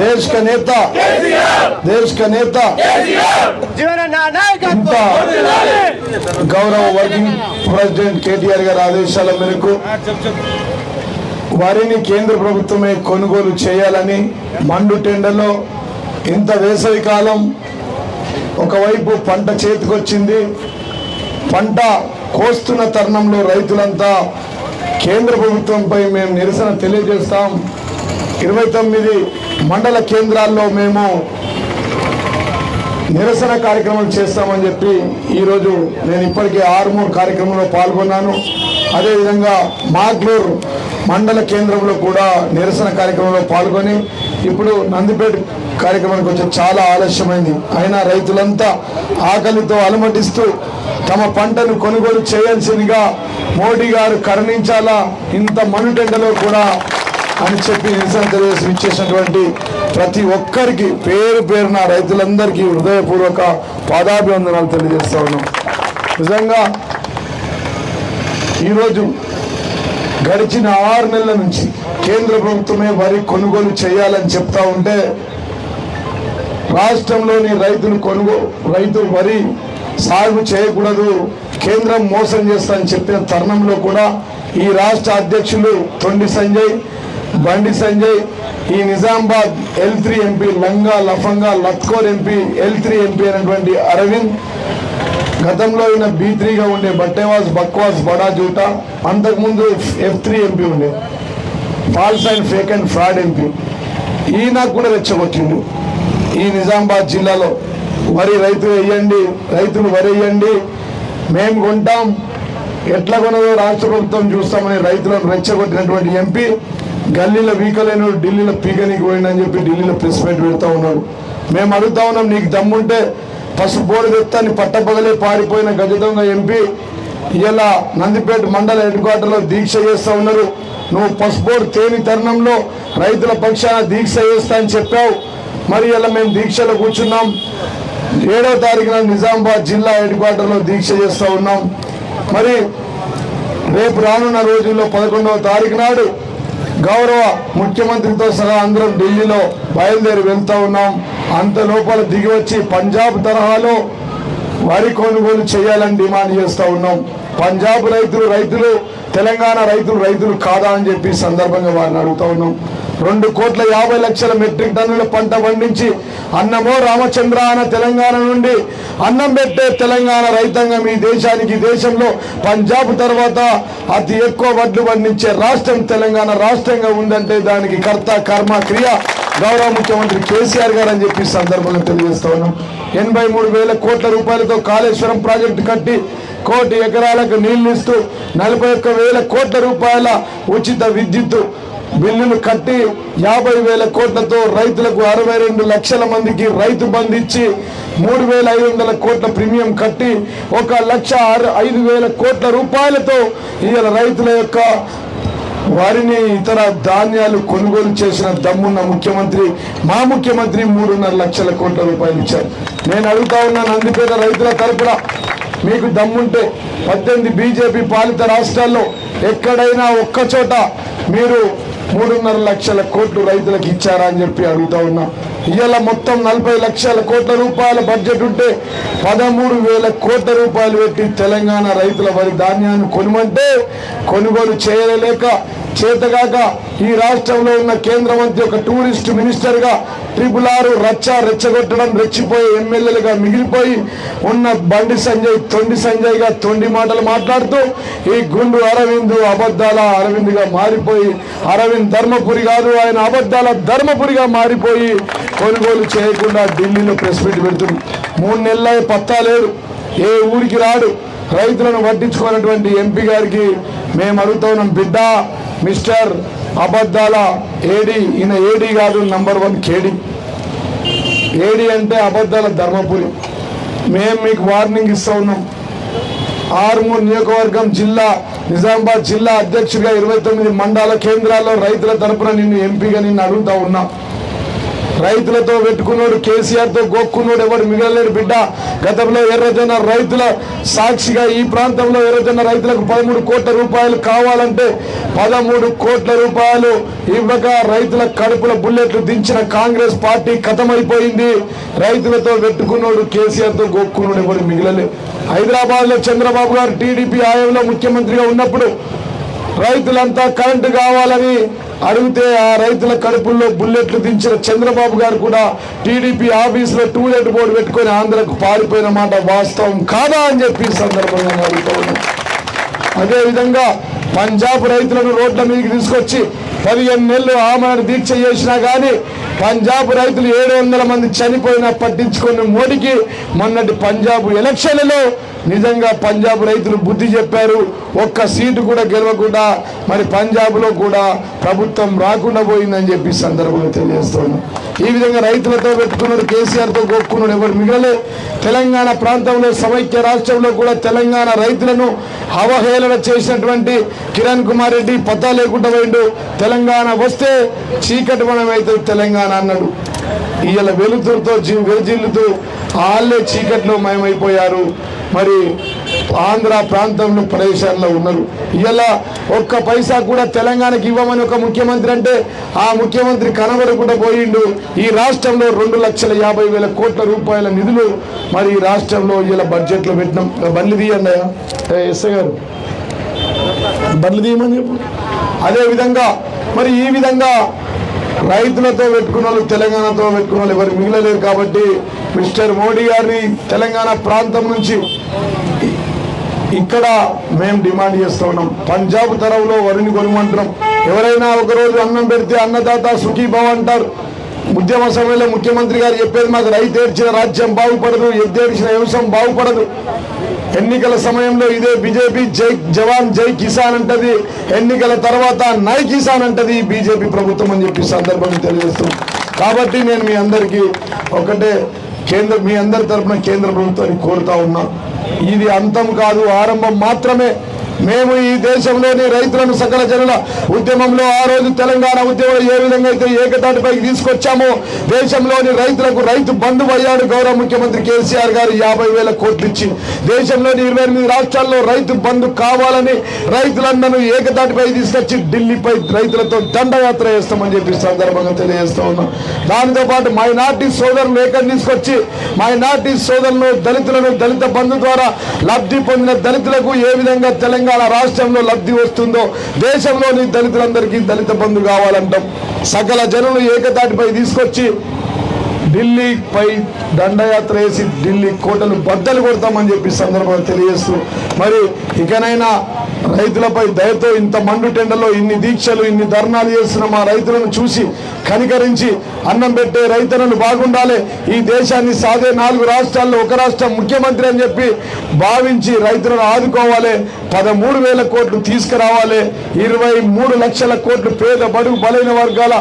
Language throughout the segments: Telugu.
देश का नेता ఇంత గౌరవ వర్కింగ్ ప్రెసిడెంట్ కేటీఆర్ గారి ఆదేశాల మేరకు వారిని కేంద్ర ప్రభుత్వమే కొనుగోలు చేయాలని మండు టెండలో ఇంత వేసవి కాలం ఒకవైపు పంట చేతికొచ్చింది, పంట కోస్తున్న తరుణంలో రైతులంతా కేంద్ర ప్రభుత్వంపై మేము నిరసన తెలియజేస్తాం. 29 మండల కేంద్రాల్లో మేము నిరసన కార్యక్రమం చేస్తామని చెప్పి ఈరోజు నేను ఇప్పటికే ఆర్మూర్ కార్యక్రమంలో పాల్గొన్నాను. అదేవిధంగా మాగ్లూర్ మండల కేంద్రంలో కూడా నిరసన కార్యక్రమంలో పాల్గొని ఇప్పుడు నందిపేట కార్యక్రమానికి వచ్చి చాలా ఆలస్యమైంది. అయినా రైతులంతా ఆకలితో అలమటిస్తూ తమ పంటను కొనుగోలు చేయాల్సిందిగా మోడీ గారు కరుణించాలా ఇంత మనుటెండలో కూడా అని చెప్పి నిరసన తెలియజేసి ఇచ్చేసినటువంటి ప్రతి ఒక్కరికి పేరు పేరున రైతులందరికీ హృదయపూర్వక పాదాభివందనాలు తెలియజేస్తా ఉన్నాం. నిజంగా ఈరోజు గడిచిన 6 నెలల నుంచి కేంద్ర ప్రభుత్వమే వరి కొనుగోలు చేయాలని చెప్తా ఉంటే రాష్ట్రంలోని రైతు వరి సాగు చేయకూడదు, కేంద్రం మోసం చేస్తానని చెప్పిన తరుణంలో కూడా ఈ రాష్ట్ర అధ్యక్షులు తొండి సంజయ్, బండి సంజయ్, ఈ నిజామాబాద్ L3 ఎంపీ లంగా లఫంగా లత్కోర్ ఎంపీ L3 ఎంపీ అయినటువంటి అరవింద్, గతంలో ఈయన B3గా ఉండే బట్టేవాస్ బక్వాస్ బడా జూటా, అంతకుముందు F3 ఎంపీ ఉండే false and fake and fraud MP, ఈయన కూడా రెచ్చగొట్టిండు. ఈ నిజామాబాద్ జిల్లాలో వరి రైతులు వరి వేయండి, మేము కొంటాం, ఎట్లా కొనదో రాష్ట్ర ప్రభుత్వం చూస్తామని రైతులను రెచ్చగొట్టినటువంటి ఎంపీ గల్లీలో వీకలేను ఢిల్లీలో పీకనికి పోయిందని చెప్పి ఢిల్లీలో ప్రెస్ మీట్ పెడతా ఉన్నాడు. మేము అడుగుతా ఉన్నాం, నీకు దమ్ముంటే పసుపు బోర్డు తెస్తాన్ని పట్టపగలే పారిపోయిన గజ దొంగ ఎంపీ ఇలా నందిపేట మండల హెడ్ క్వార్టర్లో దీక్ష చేస్తూ ఉన్నారు. నువ్వు పసుపు బోర్డు తేని తరుణంలో రైతుల పక్షాన దీక్ష చేస్తా అని చెప్పావు. మరి ఇలా మేము దీక్షలో కూర్చున్నాం. 7వ తారీఖున నిజామాబాద్ జిల్లా హెడ్ క్వార్టర్లో దీక్ష చేస్తూ ఉన్నాం. మరి రేపు రానున్న రోజుల్లో 11వ తారీఖు నాడు గౌరవ ముఖ్యమంత్రితో సహా అందరం ఢిల్లీలో బయలుదేరి వెళ్తూ ఉన్నాం. అంత లోపల దిగి వచ్చి పంజాబ్ తరహాలో వరి కొనుగోలు చేయాలని డిమాండ్ చేస్తూ ఉన్నాం. పంజాబ్ రైతులు తెలంగాణ రైతులు కాదా అని చెప్పి సందర్భంగా వారిని అడుగుతూ ఉన్నాం. 2,50,00,000 మెట్రిక్ టన్నుల పంట పండించి అన్నమో రామచంద్ర అన్న తెలంగాణ నుండి అన్నం పెట్టే తెలంగాణ రైతాంగం ఈ దేశంలో పంజాబ్ తర్వాత అతి ఎక్కువ వడ్లు పండించే రాష్ట్రం తెలంగాణ రాష్ట్రంగా ఉందంటే దానికి కర్త కర్మ క్రియ గౌరవ ముఖ్యమంత్రి కేసీఆర్ గారు అని చెప్పి సందర్భంగా తెలియజేస్తా ఉన్నాం. 83,000 కోట్ల రూపాయలతో కాళేశ్వరం ప్రాజెక్టు కట్టి 1 కోటి ఎకరాలకు నీళ్లు ఇస్తూ 41,000 కోట్ల రూపాయల ఉచిత విద్యుత్ బిల్లులు కట్టి 50,000 కోట్లతో రైతులకు 62 లక్షల మందికి రైతు బంధు ఇచ్చి 3,500 కోట్ల ప్రీమియం కట్టి 1,05,000 కోట్ల రూపాయలతో ఇవాళ రైతుల యొక్క వారిని ఇతర ధాన్యాలు కొనుగోలు చేసిన దమ్మున్న ముఖ్యమంత్రి మా ముఖ్యమంత్రి 3.5 లక్షల కోట్ల రూపాయలు ఇచ్చారు. నేను అడుగుతా ఉన్న నందిపేట రైతుల తరపున మీకు దమ్ముంటే 18 బీజేపీ పాలిత రాష్ట్రాల్లో ఎక్కడైనా ఒక్కచోట మీరు 3.5 లక్షల కోట్లు రైతులకు ఇచ్చారా అని చెప్పి అడుగుతా ఉన్నా. ఇవాళ మొత్తం 40 లక్షల కోట్ల రూపాయల బడ్జెట్ ఉంటే 13,000 కోట్ల రూపాయలు పెట్టి తెలంగాణ రైతుల వరి ధాన్యాన్ని కొనుమంటే కొనుగోలు చేయలేక చేతగాక ఈ రాష్ట్రంలో ఉన్న కేంద్ర మంత్రి ఒక టూరిస్ట్ మినిస్టర్గా 666 రెచ్చగొట్టడం రెచ్చిపోయి ఎమ్మెల్యేలుగా మిగిలిపోయి ఉన్న బండి సంజయ్ తొండి సంజయ్గా తొండి మాటలు మాట్లాడుతూ ఈ గుండు అరవింద్ అబద్ధాల అరవింద్గా మారిపోయి అరవింద్ ధర్మపురి కాదు ఆయన అబద్ధాల ధర్మపురిగా మారిపోయి కొనుగోలు చేయకుండా ఢిల్లీలో ప్రెస్ మీట్ పెడుతుంది. 3 నెలల పత్తా లేడు, ఏ ఊరికి రాడు. రైతులను పట్టించుకున్నటువంటి ఎంపీ గారికి మేము అడుగుతా ఉన్నాం, బిడ్డ మిస్టర్ అబద్ధాల ఏడి, ఈయన ఏడి కాదు నంబర్ 1 కేడి. ఏడి అంటే అబద్ధాల ధర్మపురి. మేము మీకు వార్నింగ్ ఇస్తూ ఉన్నాం. ఆర్మూర్ నియోజకవర్గం నిజామాబాద్ జిల్లా అధ్యక్షుడిగా 29 మండల కేంద్రాల్లో రైతుల తరపున నిన్ను ఎంపీగా నిన్ను అడుగుతా ఉన్నా. రైతులతో పెట్టుకున్నాడు, కేసీఆర్తో గోక్కున్నాడు, ఎవడు మిగలలేడు బిడ్డ. గతంలో ఎర్రజొన్న రైతుల సాక్షిగా ఈ ప్రాంతంలో ఎర్రజొన్న రైతులకు 13 కోట్ల రూపాయలు కావాలంటే 13 కోట్ల రూపాయలు ఇవ్వక రైతుల కడుపుల బుల్లెట్లు దించిన కాంగ్రెస్ పార్టీ ఖతమైపోయింది. రైతులతో పెట్టుకున్నాడు, కేసీఆర్తో గోక్కున్నాడు, ఎవడు మిగలలేదు. హైదరాబాద్ లో చంద్రబాబు గారు టీడీపీ హయాంలో ముఖ్యమంత్రిగా ఉన్నప్పుడు రైతులంతా కరెంటు కావాలని అడిగితే ఆ రైతుల కడుపుల్లో బుల్లెట్లు దించిన చంద్రబాబు గారు కూడా టీడీపీ ఆఫీసులో టూలెట్ బోర్డు పెట్టుకొని ఆంధ్రకు పారిపోయిన మాట వాస్తవం కాదా అని చెప్పి సందర్భంగా అడుగుతా ఉన్నాం. అదేవిధంగా పంజాబ్ రైతులను రోడ్ల మీదకి తీసుకొచ్చి 15 నెలలు ఆమరణ దీక్ష చేసినా కానీ పంజాబ్ రైతులు 700 మంది చనిపోయినా పట్టించుకున్న మోడీకి మొన్నటి పంజాబ్ ఎలక్షన్లలో నిజంగా పంజాబ్ రైతులు బుద్ధి చెప్పారు. ఒక్క సీటు కూడా గెలవకుండా మరి పంజాబ్ లో కూడా ప్రభుత్వం రాకుండా పోయిందని చెప్పి సందర్భంగా తెలియజేస్తున్నాం. ఈ విధంగా రైతులతో పెట్టుకున్నాడు, కేసీఆర్తో గోక్కున్నాడు, ఎవరు మిగలలే. తెలంగాణ ప్రాంతంలో సమైక్య రాష్ట్రంలో కూడా తెలంగాణ రైతులను అవహేళన చేసినటువంటి కిరణ్ కుమార్ రెడ్డి పతా లేకుండా పోయిండు. తెలంగాణ వస్తే చీకటి మనమైతే తెలంగాణ అన్నాడు. ఇవాళ వెలుతురుతో వెలుజిల్లుతూ వాళ్ళే చీకట్లో మయమైపోయారు. మరి ఆంధ్ర ప్రాంతంలో ప్రదేశాల్లో ఉన్నారు. ఇలా ఒక్క పైసా కూడా తెలంగాణకి ఇవ్వమని ఒక ముఖ్యమంత్రి అంటే ఆ ముఖ్యమంత్రి కనబడకుండా పోయిండు. ఈ రాష్ట్రంలో 2,50,000 కోట్ల రూపాయల నిధులు మరి ఈ రాష్ట్రంలో ఇలా బడ్జెట్లో పెట్టినాం. బండ్లు తీయండి ఎస్ఐ గారు, బండ్లు తీయమని చెప్పు. అదేవిధంగా మరి ఈ విధంగా రైతులతో పెట్టుకున్న వాళ్ళు, తెలంగాణతో పెట్టుకున్న వాళ్ళు ఎవరు మిగిలలేరు. కాబట్టి మిస్టర్ మోడీ గారిని తెలంగాణ ప్రాంతం నుంచి ఇక్కడ మేము డిమాండ్ చేస్తూ ఉన్నాం. పంజాబ్ తరవులో వరిని కొనుమంటున్నాం. ఎవరైనా ఒకరోజు అన్నం పెడితే అన్నదాత సుఖీభవ అంటారు. ఉద్యమ సమయంలో ముఖ్యమంత్రి గారు చెప్పేది మాకు రైతు ఏడ్చిన రాజ్యం బాగుపడదు, ఎద్దేడ్చిన వ్యవసాయం బాగుపడదు. ఎన్నికల సమయంలో ఇదే బీజేపీ జై జవాన్ జై కిసాన్ అంటది, ఎన్నికల తర్వాత నై కిసాన్ అంటది బీజేపీ ప్రభుత్వం అని చెప్పి సందర్భంగా తెలియజేస్తున్నాం. కాబట్టి నేను మీ అందరికీ ఒకటే మీ అందరి తరఫున కేంద్ర ప్రభుత్వాన్ని కోరుతా ఉన్నా, ఇది అంతం కాదు, ఆరంభం మాత్రమే. మేము ఈ దేశంలోని రైతులను సకల జనుల ఉద్యమంలో ఆ రోజు తెలంగాణ ఉద్యమంలో ఏ విధంగా అయితే ఏకతాటిపైకి తీసుకొచ్చామో దేశంలోని రైతులకు రైతు బంధు అయ్యాడు గౌరవ ముఖ్యమంత్రి కేసీఆర్ గారు 50,000 కోట్లు ఇచ్చి. దేశంలోని 28 రాష్ట్రాల్లో రైతు బంధు కావాలని రైతులందరూ ఏకతాటిపై తీసుకొచ్చి ఢిల్లీపై రైతులతో దండయాత్ర చేస్తామని చెప్పి సందర్భంగా తెలియజేస్తా ఉన్నాం. దానితో పాటు మైనార్టీ సోదరులు ఏకం తీసుకొచ్చి మైనార్టీ సోదరులు దళితులను దళిత బంధు ద్వారా లబ్ధి పొందిన దళితులకు ఏ విధంగా తెలంగాణ రాష్ట్రంలో లబ్ధి వస్తుందో దేశంలోని దళితులందరికీ దళిత బంధు కావాలంటాం. సకల జనులు ఏకతాటిపై తీసుకొచ్చి ఢిల్లీపై దండయాత్ర వేసి ఢిల్లీ కోటలు బద్దలు కొడతామని చెప్పి సందర్భంగా తెలియజేస్తూ మరి ఇకనైనా రైతులపై దయతో ఇంత మండు టెండలో ఇన్ని దీక్షలు ఇన్ని ధర్నాలు చేస్తున్న మా రైతులను చూసి కనికరించి అన్నం పెట్టే రైతులను బాగుండాలి, ఈ దేశాన్ని సాధే 4 రాష్ట్రాల్లో ఒక రాష్ట్రం ముఖ్యమంత్రి అని చెప్పి భావించి రైతులను ఆదుకోవాలి. 13,000 కోట్లు తీసుకురావాలి. 23 లక్షల కోట్లు పేద బడుగు బలైన వర్గాల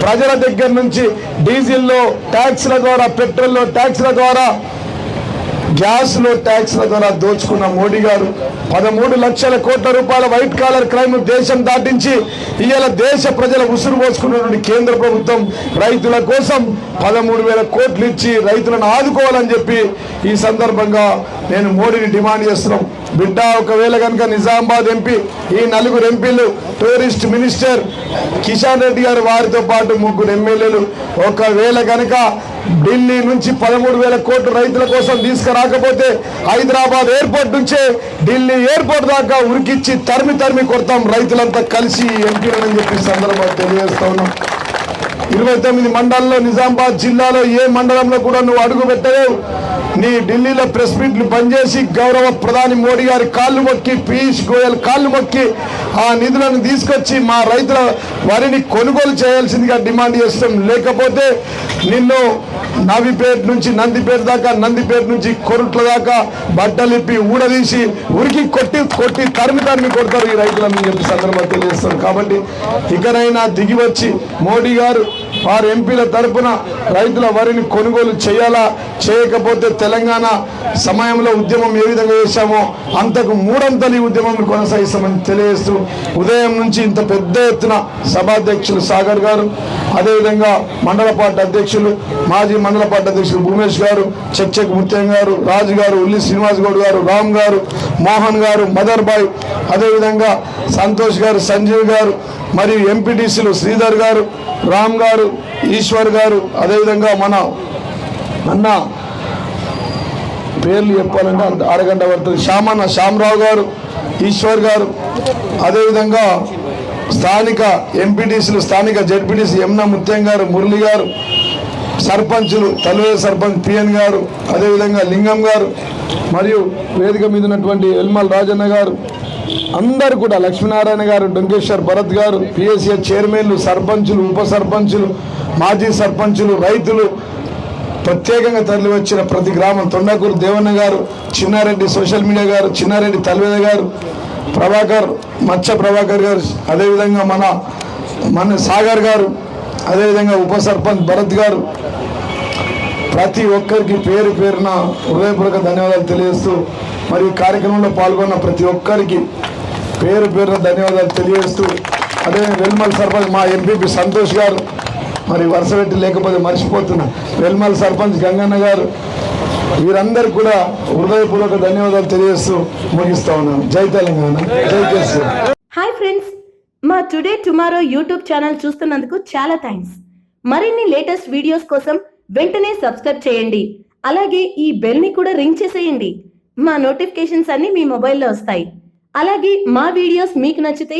ప్రజల దగ్గర నుంచి డీజిల్లో ట్యాక్స్ల ద్వారా, పెట్రోల్లో ట్యాక్స్ల ద్వారా, గ్యాస్లో ట్యాక్స్ల ద్వారా దోచుకున్న మోడీ గారు 13 లక్షల కోట్ల రూపాయల వైట్ కాలర్ క్రైమ్ దేశం దాటించి ఇవాళ దేశ ప్రజల ఉసురు పోసుకున్నటువంటి కేంద్ర ప్రభుత్వం రైతుల కోసం 13,000 కోట్లు ఇచ్చి రైతులను ఆదుకోవాలని చెప్పి ఈ సందర్భంగా నేను మోడీని డిమాండ్ చేస్తున్నాం. బిడ్డ ఒకవేళ కనుక నిజామాబాద్ ఎంపీ, ఈ 4 ఎంపీలు, టూరిస్ట్ మినిస్టర్ కిషన్ రెడ్డి గారు వారితో పాటు 3 ఎమ్మెల్యేలు ఒకవేళ కనుక ఢిల్లీ నుంచి 13,000 కోట్లు రైతుల కోసం తీసుకురాకపోతే హైదరాబాద్ ఎయిర్పోర్ట్ నుంచే ఢిల్లీ ఎయిర్పోర్ట్ దాకా ఉరికిచ్చి తరిమి కొడతాం రైతులంతా కలిసి ఎంపీలని చెప్పి సందర్భంగా తెలియజేస్తా ఉన్నాం. 29 మండలాల్లో నిజామాబాద్ జిల్లాలో ఏ మండలంలో కూడా నువ్వు అడుగు పెట్టలేవు. నీ ఢిల్లీలో ప్రెస్ మీట్లు బంద్ చేసి గౌరవ ప్రధాని మోడీ గారి కాళ్ళు మొక్కి, పీయూష్ గోయల్ కాళ్ళు మొక్కి ఆ నిధులను తీసుకొచ్చి మా రైతుల వరిని కొనుగోలు చేయాల్సిందిగా డిమాండ్ చేస్తాం. లేకపోతే నిన్ను నవిపేట నుంచి నందిపేట దాకా, నందిపేట నుంచి కొరుట్ల దాకా బట్టలిప్పి ఊడదీసి ఉరికి కొట్టి తరిమి కొడతారు ఈ రైతులను చెప్పి సందర్భంగా తెలియజేస్తాం. కాబట్టి ఇకనైనా దిగి వచ్చి మోడీ గారు వారు ఎంపీల తరపున రైతుల వరిని కొనుగోలు చేయాలా, చేయకపోతే తెలంగాణ సమయంలో ఉద్యమం ఏ విధంగా చేశామో అంతకు మూడంతలు ఈ ఉద్యమం కొనసాగిస్తామని తెలియజేస్తూ ఉదయం నుంచి ఇంత పెద్ద ఎత్తున సభాధ్యక్షులు సాగర్ గారు, అదేవిధంగా మండల పార్టీ అధ్యక్షులు మాజీ మండల పార్టీ అధ్యక్షులు భూమేష్ గారు, చెక్ ముత్యం గారు, రాజు గారు, ఉల్లి శ్రీనివాస్ గౌడ్ గారు, రామ్ గారు, మోహన్ గారు, మదర్ బాయ్, అదేవిధంగా సంతోష్ గారు, సంజీవ్ గారు, మరియు ఎంపీటీసీలు శ్రీధర్ గారు, రామ్ గారు, ఈశ్వర్ గారు, అదేవిధంగా మన అన్న పేర్లు చెప్పాలంటే అంత అరగంట పడుతుంది, శ్యామరావు గారు, ఈశ్వర్ గారు, అదేవిధంగా స్థానిక ఎంపీటీసీలు స్థానిక జెడ్పీటీసీ యమునా ముత్యం గారు, మురళి గారు, సర్పంచులు తల్వేరు సర్పంచ్ పిఎన్ గారు, అదేవిధంగా లింగం గారు, మరియు వేదిక మీద ఉన్నటువంటి ఎల్మల్ రాజన్న గారు, అందరు కూడా లక్ష్మీనారాయణ గారు, డొంకేశ్వర్ భరత్ గారు, పిఎస్సిఎస్ చైర్మన్లు, సర్పంచులు, ఉప సర్పంచులు, మాజీ సర్పంచులు, రైతులు, ప్రత్యేకంగా తరలి వచ్చిన ప్రతి గ్రామం, తొండకూరు దేవన్న గారు, చిన్నారెడ్డి సోషల్ మీడియా గారు, చిన్నారెడ్డి తల్వేద గారు, ప్రభాకర్ మచ్చ ప్రభాకర్ గారు, అదేవిధంగా మన సాగర్ గారు, అదేవిధంగా ఉప సర్పంచ్ భరత్ గారు, ప్రతి ఒక్కరికి పేరు పేరున హృదయపూర్వక ధన్యవాదాలు తెలియజేస్తూ మరి ఈ కార్యక్రమంలో పాల్గొన్న ప్రతి ఒక్కరికి పేరు పేరున ధన్యవాదాలు తెలియజేస్తూ అదే వెల్మల్ సర్పంచ్ మా ఎంపీపీ సంతోష్ గారు, మరి వరుస పెట్టి లేకపోతే మర్చిపోతున్నా, వెల్మల్ సర్పంచ్ గంగన్న గారు, వీరందరూ కూడా హృదయపూర్వక ధన్యవాదాలు తెలియజేస్తూ ముగిస్తా ఉన్నాను. జై తెలంగాణ, జై కేసీఆర్. హాయ్ ఫ్రెండ్స్, మా టుడే టుమారో యూట్యూబ్ ఛానల్ చూస్తున్నందుకు చాలా థ్యాంక్స్. మరిన్ని లేటెస్ట్ వీడియోస్ కోసం వెంటనే సబ్స్క్రైబ్ చేయండి. అలాగే ఈ బెల్ ని కూడా రింగ్ చేసేయండి. మా నోటిఫికేషన్స్ అన్ని మీ మొబైల్లో వస్తాయి. అలాగే మా వీడియోస్ మీకు నచ్చితే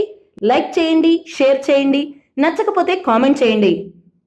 లైక్ చేయండి, షేర్ చేయండి, నచ్చకపోతే కామెంట్ చేయండి.